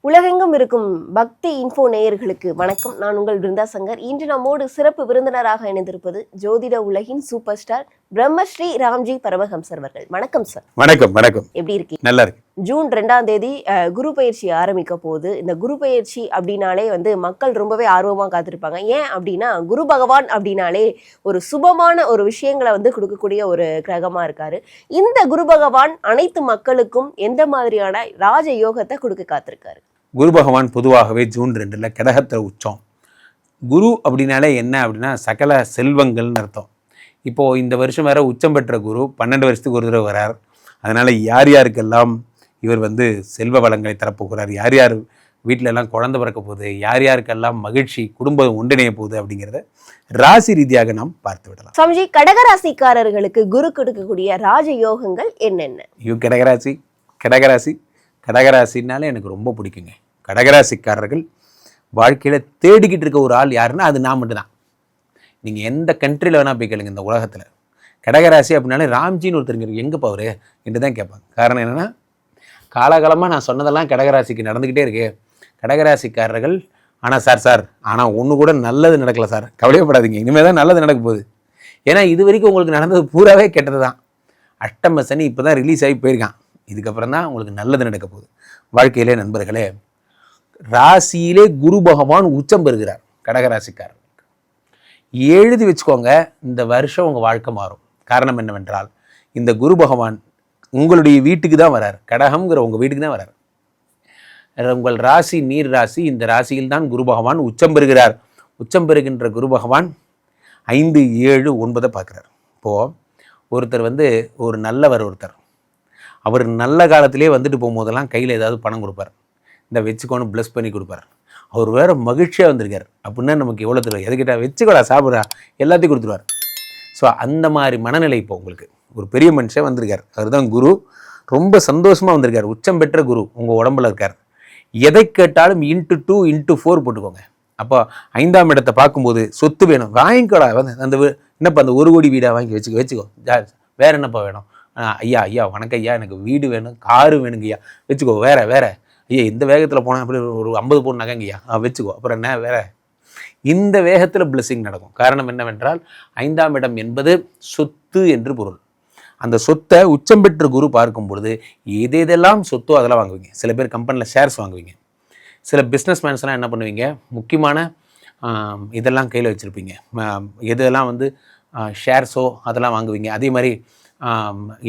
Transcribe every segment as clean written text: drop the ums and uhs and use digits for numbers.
உலகெங்கும் இருக்கும் பக்தி இன்ஃபோ நேயர்களுக்கு வணக்கம். நான் உங்கள் பிருந்தா சங்கர். இன்று நம்மோடு சிறப்பு விருந்தினராக இணைந்திருப்பது ஜோதிட உலகின் சூப்பர் ஸ்டார் பிரம்மஸ்ரீ ராம்ஜி பரமஹம்சர் அவர்கள். வணக்கம் சார். வணக்கம். வணக்கம். எப்படி இருக்கீங்க? நல்லா இருக்கு. ஜூன் 2ஆம் தேதி குரு பயிற்சி ஆரம்பிக்க போகுது. இந்த குரு பயிற்சி அப்படின்னாலே மக்கள் ரொம்பவே ஆர்வமாக காத்திருப்பாங்க. ஏன் அப்படின்னா குரு பகவான் அப்படின்னாலே ஒரு சுபமான ஒரு விஷயங்களை கொடுக்கக்கூடிய ஒரு கிரகமாக இருக்காரு. இந்த குரு பகவான் அனைத்து மக்களுக்கும் எந்த மாதிரியான ராஜ யோகத்தை கொடுக்க காத்திருக்காரு? குரு பகவான் பொதுவாகவே ஜூன் 2 கடகத்தில் உச்சம். குரு அப்படின்னாலே என்ன அப்படின்னா சகல செல்வங்கள்னு அர்த்தம். இப்போது இந்த வருஷம் வேறு உச்சம் பெற்ற குரு 12 வருஷத்துக்கு ஒரு தடவை வரார். அதனால் யார் யாருக்கெல்லாம் இவர் செல்வ வளங்களை தரப்போகிறார், யார் யார் வீட்டிலெல்லாம் குழந்தை பிறக்க போகுது, யார் யாருக்கெல்லாம் மகிழ்ச்சி குடும்பம் ஒன்றிணைய போகுது அப்படிங்கிறத ராசி ரீதியாக நாம் பார்த்து விடலாம். சாமிஜி, கடகராசிக்காரர்களுக்கு குரு கொடுக்கக்கூடிய ராஜ யோகங்கள் என்னென்ன? கடகராசினாலே எனக்கு ரொம்ப பிடிக்குங்க. கடகராசிக்காரர்கள் வாழ்க்கையில் தேடிக்கிட்டு இருக்க ஒரு ஆள் யாருன்னா அது நான் மட்டும்தான். நீங்கள் எந்த கண்ட்ரியில் வேணால் போய் கேளுங்க இந்த உலகத்தில். கடகராசி அப்படின்னாலே ராம்ஜின்னு ஒருத்தருங்க எங்கேப்பா அவரு என்று தான் கேட்பாங்க. காரணம் என்னென்னா காலகாலமாக நான் சொன்னதெல்லாம் கடகராசிக்கு நடந்துக்கிட்டே இருக்கு. கடகராசிக்காரர்கள் ஆனால் ஒன்று கூட நல்லது நடக்கலை சார், கவலையப்படாதீங்க, இனிமேல் தான் நல்லது நடக்க போகுது. ஏன்னா இது வரைக்கும் உங்களுக்கு நடந்தது பூராவே கெட்டது தான். அஷ்டம சனி இப்போ தான் ரிலீஸ் ஆகி போயிருக்கான். இதுக்கப்புறம் தான் உங்களுக்கு நல்லது நடக்க போகுது வாழ்க்கையிலே. நண்பர்களே, ராசியிலே குரு பகவான் உச்சம் பெறுகிறார். கடகராசிக்காரர்களுக்கு எழுதி வச்சுக்கோங்க, இந்த வருஷம் உங்கள் வாழ்க்கை மாறும். காரணம் என்னவென்றால் இந்த குரு பகவான் உங்களுடைய வீட்டுக்கு தான் வரார். கடகம்ங்கிற உங்கள் வீட்டுக்கு தான் வரார். உங்கள் ராசி நீர் ராசி, இந்த ராசியில் தான் குரு பகவான் உச்சம் பெறுகிறார். உச்சம் பெறுகின்ற குரு பகவான் 5, 7, 9 பார்க்குறார். இப்போது ஒருத்தர் ஒரு நல்லவர், அவர் நல்ல காலத்திலே போகும்போதெல்லாம் கையில் ஏதாவது பணம் கொடுப்பார், இந்த வச்சுக்கோன்னு ப்ளஸ் பண்ணி கொடுப்பார். அவர் வேறு மகிழ்ச்சியாக வந்திருக்கார் அப்படின்னா நமக்கு எவ்வளோ தெரியும், எதுக்கிட்ட வச்சுக்கோடா சாப்பிட்றா எல்லாத்தையும் கொடுத்துருவார். ஸோ அந்த மாதிரி மனநிலை இப்போ உங்களுக்கு ஒரு பெரிய மனுஷன் வந்திருக்கார். அவர் தான் குரு. ரொம்ப சந்தோஷமாக வந்திருக்கார். உச்சம் பெற்ற குரு உங்கள் உடம்புல இருக்கார். எதை கேட்டாலும் x2 x4 போட்டுக்கோங்க. அப்போ 5ஆம் இடத்தை பார்க்கும்போது சொத்து வேணும், வாங்கிக்கோடா, அந்த என்னப்பா அந்த 1 கோடி வீடாக வாங்கி வச்சுக்கோ வேறு என்னப்பா வேணும்? ஐயா வணக்கம் ஐயா, எனக்கு வீடு வேணும், காரு வேணுங்க ஐயா, வச்சுக்கோ. வேற ஐயா இந்த வேகத்தில் போனால் அப்படி ஒரு 50 பவுன் நகைங்க ஐயா, வச்சுக்கோ. அப்புறம் என்ன வேற? இந்த வேகத்தில் பிளெஸிங் நடக்கும். காரணம் என்னவென்றால் 5ஆம் இடம் என்பது சொத்து என்று பொருள். அந்த சொத்தை உச்சம் பெற்ற குரு பார்க்கும் பொழுது எதெல்லாம் சொத்தோ அதெல்லாம் வாங்குவீங்க. சில பேர் கம்பெனியில் ஷேர்ஸ் வாங்குவீங்க. சில பிஸ்னஸ் மேன்ஸ்லாம் என்ன பண்ணுவீங்க, முக்கியமான இதெல்லாம் கையில் வச்சுருப்பீங்க. எதெல்லாம் ஷேர்ஸோ அதெல்லாம் வாங்குவீங்க. அதே மாதிரி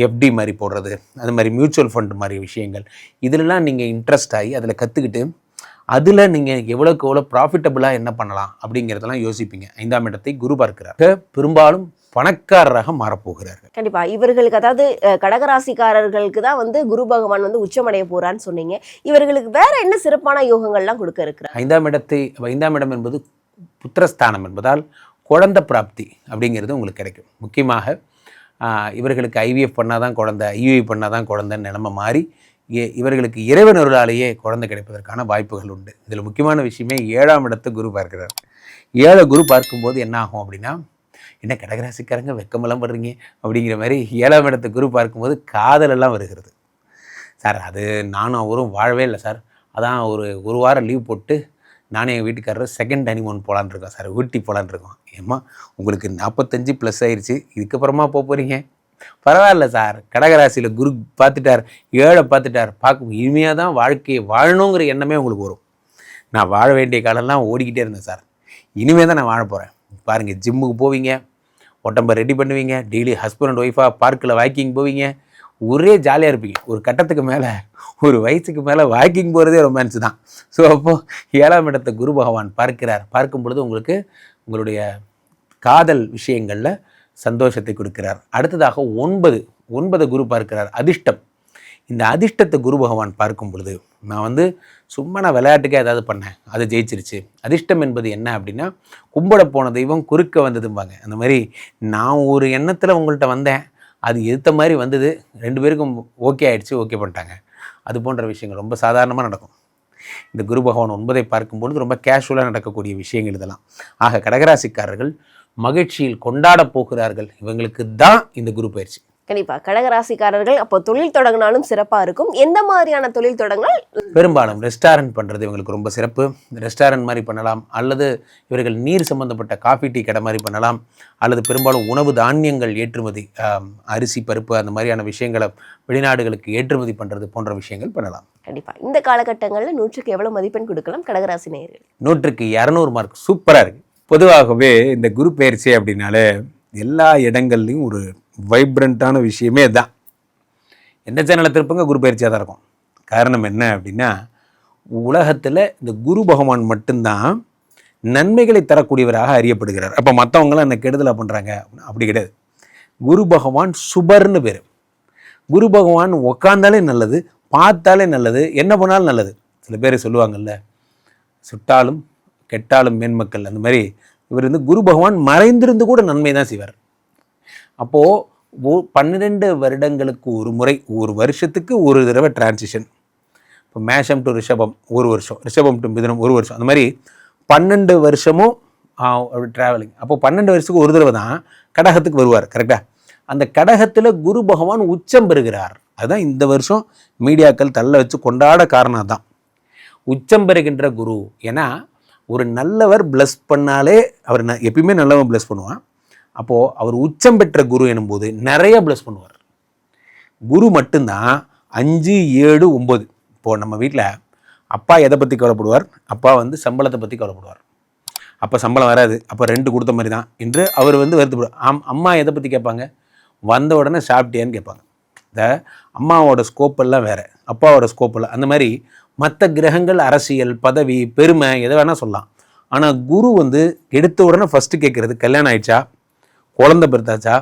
எஃப்டி மாதிரி போடுறது, அது மாதிரி மியூச்சுவல் ஃபண்டு மாதிரி விஷயங்கள், இதிலெல்லாம் நீங்கள் இன்ட்ரெஸ்ட் ஆகி அதில் கற்றுக்கிட்டு அதில் நீங்கள் எவ்வளோக்கு எவ்வளோ ப்ராஃபிட்டபுளாக என்ன பண்ணலாம் அப்படிங்கிறதெல்லாம் யோசிப்பீங்க. 5ஆம் இடத்தை குரு பார்க்கிறார். பெரும்பாலும் பணக்காரராக மாறப்போகிறார்கள். கண்டிப்பா இவர்களுக்கு, அதாவது கடகராசிக்காரர்களுக்கு தான் குரு பகவான் உச்சமடைய போறான்னு சொன்னீங்க. இவர்களுக்கு வேற என்ன சிறப்பான யோகங்கள்லாம் கொடுக்க இருக்கிறார்? 5ஆம் இடம் என்பது புத்திரஸ்தானம் என்பதால் குழந்தை பிராப்தி அப்படிங்கிறது உங்களுக்கு கிடைக்கும். முக்கியமாக இவர்களுக்கு ஐவிஎஃப் பண்ணால் தான் குழந்தை, ஐயுஐ பண்ணால் தான் குழந்தைன்னு நிலைமை மாறி இவர்களுக்கு இறைவனருளாலேயே குழந்தை கிடைப்பதற்கான வாய்ப்புகள் உண்டு. இதில் முக்கியமான விஷயமே 7ஆம் இடத்தை குரு பார்க்கிறார். 7 குரு பார்க்கும்போது என்ன ஆகும் அப்படின்னா, என்ன கடகராசிக்காரங்க வெக்கமெல்லாம் படுறீங்க அப்படிங்கிற மாதிரி 7ஆம் இடத்தை குரு பார்க்கும்போது காதலெல்லாம் வருகிறது. சார் அது நானும் அவரும் வாழவே இல்லை சார், அதான் ஒரு வாரம் லீவ் போட்டு நானே எங்கள் வீட்டுக்காரர் செகண்ட் ஹனிமூன் போகலான்னு இருக்கோம் சார், ஊட்டி போகலான்னு இருக்கோம். ஏம்மா உங்களுக்கு 45+ ஆயிடுச்சு, இதுக்கப்புறமா போகிறீங்க? பரவாயில்ல சார், கடகராசியில் குரு பார்த்துட்டார், 7 பார்த்துட்டார், பார்க்கும் இனிமையாக தான் வாழ்க்கையை வாழணுங்கிற எண்ணமே உங்களுக்கு வரும். நான் வாழ வேண்டிய காலம்லாம் ஓடிக்கிட்டே இருந்தேன் சார், இனிமேல் தான் நான் வாழ போகிறேன். பாருங்கள், ஜிம்முக்கு போவீங்க, உடம்பை ரெடி பண்ணுவீங்க, டெய்லி ஹஸ்பண்ட் அண்ட் ஒய்ஃபாக பார்க்கில் வாக்கிங் போவீங்க, ஒரே ஜாலியாக இருப்பீங்க. ஒரு கட்டத்துக்கு மேலே, ஒரு வயசுக்கு மேலே வாக்கிங் போகிறதே ரொமான்ஸ் தான். ஸோ அப்போது 7ஆம் இடத்தை குரு பகவான் பார்க்கிறார். பார்க்கும் பொழுது உங்களுக்கு உங்களுடைய காதல் விஷயங்களில் சந்தோஷத்தை கொடுக்கிறார். அடுத்ததாக 9 குரு பார்க்கிறார். அதிர்ஷ்டம். இந்த அதிர்ஷ்டத்தை குரு பகவான் பார்க்கும் பொழுது நான் சும்மா நான் விளையாட்டுக்கே ஏதாவது பண்ணேன், அது ஜெயிச்சிருச்சு. அதிர்ஷ்டம் என்பது என்ன அப்படின்னா, கும்பிட போன தெய்வம் குறுக்க வந்ததும்பாங்க. அந்த மாதிரி நான் ஒரு எண்ணத்தில் உங்கள்கிட்ட வந்தேன், அது எதிர்த்த மாதிரி வந்தது, 2 பேருக்கும் ஓகே ஆகிடுச்சு, ஓகே பண்ணிட்டாங்க. அது போன்ற விஷயங்கள் ரொம்ப சாதாரணமாக நடக்கும். இந்த குரு பகவான் 9 பார்க்கும்பொழுது ரொம்ப கேஷுவலாக நடக்கக்கூடிய விஷயங்கள் இதெல்லாம். ஆக கடகராசிக்காரர்கள் மகிழ்ச்சியில் கொண்டாட போகிறார்கள். இவங்களுக்கு தான் இந்த குரு பயிற்சி. கண்டிப்பா கடகராசிக்காரர்கள் அப்போ தொழில் தொடங்கினாலும் சிறப்பா இருக்கும். எந்த மாதிரியான தொழில் தொடங்கினால்? பெரும்பாலும் ரெஸ்டாரண்ட் பண்ணுறது இவங்களுக்கு ரொம்ப சிறப்பு. ரெஸ்டாரண்ட் மாதிரி பண்ணலாம், அல்லது இவர்கள் நீர் சம்பந்தப்பட்ட காஃபி டீ கடை மாதிரி பண்ணலாம், அல்லது பெரும்பாலும் உணவு தானியங்கள் ஏற்றுமதி, அரிசி பருப்பு அந்த மாதிரியான விஷயங்களை வெளிநாடுகளுக்கு ஏற்றுமதி பண்ணுறது போன்ற விஷயங்கள் பண்ணலாம். கண்டிப்பா இந்த காலகட்டங்களில் 100க்கு எவ்வளவு மதிப்பெண் கொடுக்கலாம் கடகராசி நேயர்கள்? 100க்கு 200 மார்க். சூப்பராக இருக்குது. பொதுவாகவே இந்த குரு பயிற்சி அப்படின்னாலே எல்லா இடங்கள்லையும் ஒரு வைப்ரண்ட்டான விஷயமே தான். எந்த சேனலை திருப்பங்க குரு பயிற்சியாக தான் இருக்கும். காரணம் என்ன அப்படின்னா, உலகத்தில் இந்த குரு பகவான் மட்டும்தான் நன்மைகளை தரக்கூடியவராக அறியப்படுகிறார். அப்போ மற்றவங்களாம் என்ன கெடுதலாக பண்ணுறாங்க அப்படி கிடையாது. குரு பகவான் சுபர்னு பேர். குரு பகவான் உக்காந்தாலே நல்லது, பார்த்தாலே நல்லது, என்ன பண்ணாலும் நல்லது. சில பேர் சொல்லுவாங்கல்ல, சுட்டாலும் கெட்டாலும் மேன்மக்கள், அந்த மாதிரி இவர் குரு பகவான் மறைந்திருந்து கூட நன்மை தான் செய்வார். அப்போது 12 வருடங்களுக்கு ஒரு முறை, ஒரு வருஷத்துக்கு ஒரு தடவை டிரான்சிஷன். இப்போ மேஷம் டு ரிஷபம் ஒரு வருஷம், ரிஷபம் டு மிதுனம் ஒரு வருஷம், அந்த மாதிரி 12 வருஷமும் ட்ராவலிங். அப்போ 12 வருஷத்துக்கு ஒரு தடவை தான் கடகத்துக்கு வருவார். கரெக்டாக அந்த கடகத்தில் குரு பகவான் உச்சம் பெறுகிறார். அதுதான் இந்த வருஷம் மீடியாக்கள் தள்ள வச்சு கொண்டாட காரணம் தான். உச்சம் பெறுகின்ற குரு. ஏன்னா ஒரு நல்லவர் பிளஸ் பண்ணாலே, அவர் எப்பயுமே நல்லவன் பிளஸ் பண்ணுவான். அப்போது அவர் உச்சம் பெற்ற குரு எனும்போது நிறைய பிளஸ் பண்ணுவார். குரு மட்டும்தான் 5, 7, 9. இப்போது நம்ம வீட்டில் அப்பா எதை பற்றி கவலைப்படுவார்? அப்பா சம்பளத்தை பற்றி கவலைப்படுவார். அப்போ சம்பளம் வராது, அப்போ ரெண்டு கொடுத்த மாதிரி தான் என்று அவர் வருத்தப்படுவார். அம்மா எதை பற்றி கேட்பாங்க? வந்த உடனே சாப்பிட்டியான்னு கேட்பாங்க. இந்த அம்மாவோட ஸ்கோப்பெல்லாம் வேறு, அப்பாவோட ஸ்கோப்பெல்லாம் அந்த மாதிரி. மற்ற கிரகங்கள் அரசியல், பதவி, பெருமை எதை வேணால் சொல்லலாம். ஆனால் குரு எடுத்த உடனே ஃபஸ்ட்டு கேட்குறது கல்யாணம் ஆயிடுச்சா, குழந்தை பிறந்தாச்சா,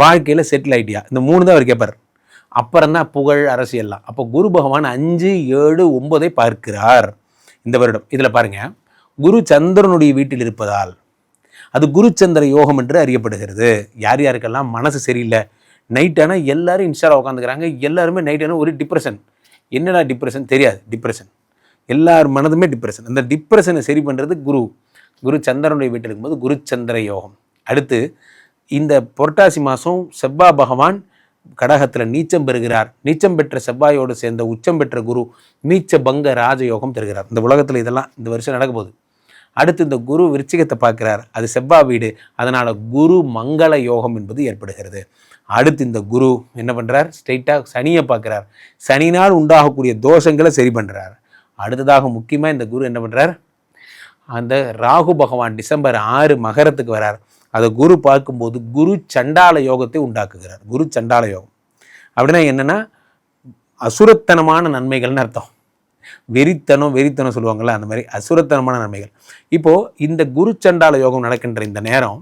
வாழ்க்கையில் செட்டில் ஆகிட்டியா, இந்த 3 தான் அவர் கேட்பார். அப்புறம் தான் புகழ், அரசியல்லாம். அப்போ குரு பகவான் 5, 7, 9 பார்க்கிறார் இந்த வருடம். இதில் பாருங்கள், குரு சந்திரனுடைய வீட்டில் இருப்பதால் அது குரு சந்திர யோகம் என்று அறியப்படுகிறது. யார் யாருக்கெல்லாம் மனசு சரியில்லை, நைட் ஆனால் எல்லாரும் இன்ஸ்டாவில் உட்காந்துக்கிறாங்க, எல்லாருமே நைட் ஆனால் ஒரு டிப்ரெஷன். என்னடா டிப்ரெஷன் தெரியாது, டிப்ரெஷன் எல்லார் மனதுமே டிப்ரெஷன். அந்த டிப்ரெஷனை சரி பண்ணுறது குரு சந்திரனுடைய வீட்டில் இருக்கும்போது குரு சந்திர யோகம். அடுத்து இந்த புரட்டாசி மாதம் செவ்வாய் பகவான் கடகத்தில் நீச்சம் பெறுகிறார். நீச்சம் பெற்ற செவ்வாயோடு சேர்ந்த உச்சம் பெற்ற குரு நீச்ச பங்க ராஜயோகம் தருகிறார். இந்த உலகத்தில் இதெல்லாம் இந்த வருஷம் நடக்க போகுது. அடுத்து இந்த குரு விருச்சிகத்தை பார்க்கிறார், அது செவ்வாய் வீடு, அதனால் குரு மங்கள யோகம் என்பது ஏற்படுகிறது. அடுத்து இந்த குரு என்ன பண்ணுறார்? ஸ்ட்ரைட்டாக சனியை பார்க்குறார், சனினால் உண்டாகக்கூடிய தோஷங்களை சரி பண்ணுறார். அடுத்ததாக முக்கியமாக இந்த குரு என்ன பண்ணுறார்? அந்த ராகு பகவான் டிசம்பர் 6 மகரத்துக்கு வரார். அதை குரு பார்க்கும்போது குரு சண்டால யோகத்தை உண்டாக்குகிறார். குரு சண்டால யோகம் அப்படின்னா என்னென்னா அசுரத்தனமான நன்மைகள்னு அர்த்தம். வெறித்தனம் சொல்லுவாங்கள்ல, அந்த மாதிரி அசுரத்தனமான நன்மைகள். இப்போது இந்த குரு சண்டால யோகம் நடக்கின்ற இந்த நேரம்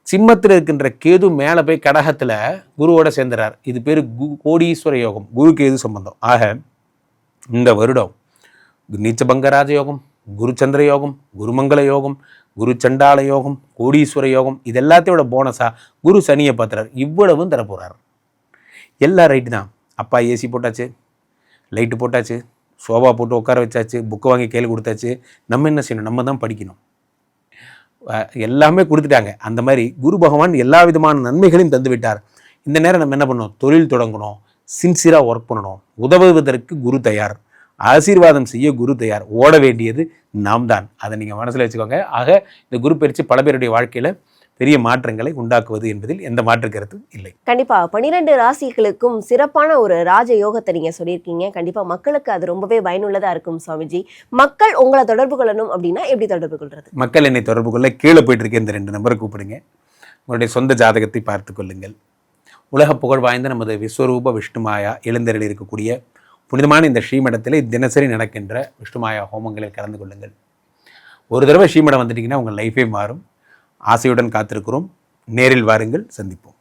சிம்மத்தில் இருக்கின்ற கேது மேலே போய் கடகத்தில் குருவோட சேர்ந்துறார். இது பேர் கோடீஸ்வர யோகம், குரு கேது சம்பந்தம். ஆக இந்த வருடம் நீச்சபங்க ராஜயோகம், குரு சந்திர யோகம், குருமங்கல யோகம், குரு சண்டால யோகம், கோடீஸ்வர யோகம், இது எல்லாத்தையோட போனஸாக குரு சனியை பார்த்துறார். இவ்வளவும் தரப்போகிறார். எல்லாம் ரைட்டு தான். அப்பா ஏசி போட்டாச்சு, லைட்டு போட்டாச்சு, சோபா போட்டு உட்கார வச்சாச்சு, புக்கு வாங்கி கையில் கொடுத்தாச்சு. நம்ம என்ன செய்யணும்? நம்ம தான் படிக்கணும். எல்லாமே கொடுத்துட்டாங்க. அந்த மாதிரி குரு பகவான் எல்லா விதமான நன்மைகளையும் தந்து விட்டார். இந்த நேரம் நம்ம என்ன பண்ணணும்? தொழில் தொடங்கணும், சின்சியராக ஒர்க் பண்ணணும். உதவுவதற்கு குரு தயார், ஆசீர்வாதம் செய்ய குரு தயார். ஓட வேண்டியது நாம் தான். அதை நீங்கள் மனசில் வச்சுக்கோங்க. ஆக இந்த குரு பயிற்சி பல பேருடைய வாழ்க்கையில் பெரிய மாற்றங்களை உண்டாக்குவது என்பதில் எந்த மாற்று கருத்து இல்லை. கண்டிப்பா 12 ராசிகளுக்கும் சிறப்பான ஒரு ராஜ யோகத்தை நீங்க சொல்லியிருக்கீங்க. கண்டிப்பா மக்களுக்கு அது ரொம்பவே பயனுள்ளதா இருக்கும். சுவாமிஜி, மக்கள் உங்களை தொடர்பு கொள்ளணும் அப்படின்னா எப்படி தொடர்பு கொள்றது? மக்கள் என்னை தொடர்பு கொள்ள கீழே போயிட்டு இருக்க இந்த 2 நம்பரை கூப்பிடுங்க. உங்களுடைய சொந்த ஜாதகத்தை பார்த்து கொள்ளுங்கள். உலக புகழ் வாய்ந்த நமது விஸ்வரூப விஷ்ணுமாயா எழுந்தருளி இருக்கக்கூடிய புனிதமான இந்த ஸ்ரீமடத்தில் தினசரி நடக்கின்ற விஷ்ணுமாயா ஹோமங்களில் கலந்து கொள்ளுங்கள். ஒரு தடவை ஸ்ரீமடம் வந்துட்டிங்கன்னா உங்கள் லைஃபே மாறும். ஆசையுடன் காத்திருக்கிறோம். நேரில் வாருங்கள், சந்திப்போம்.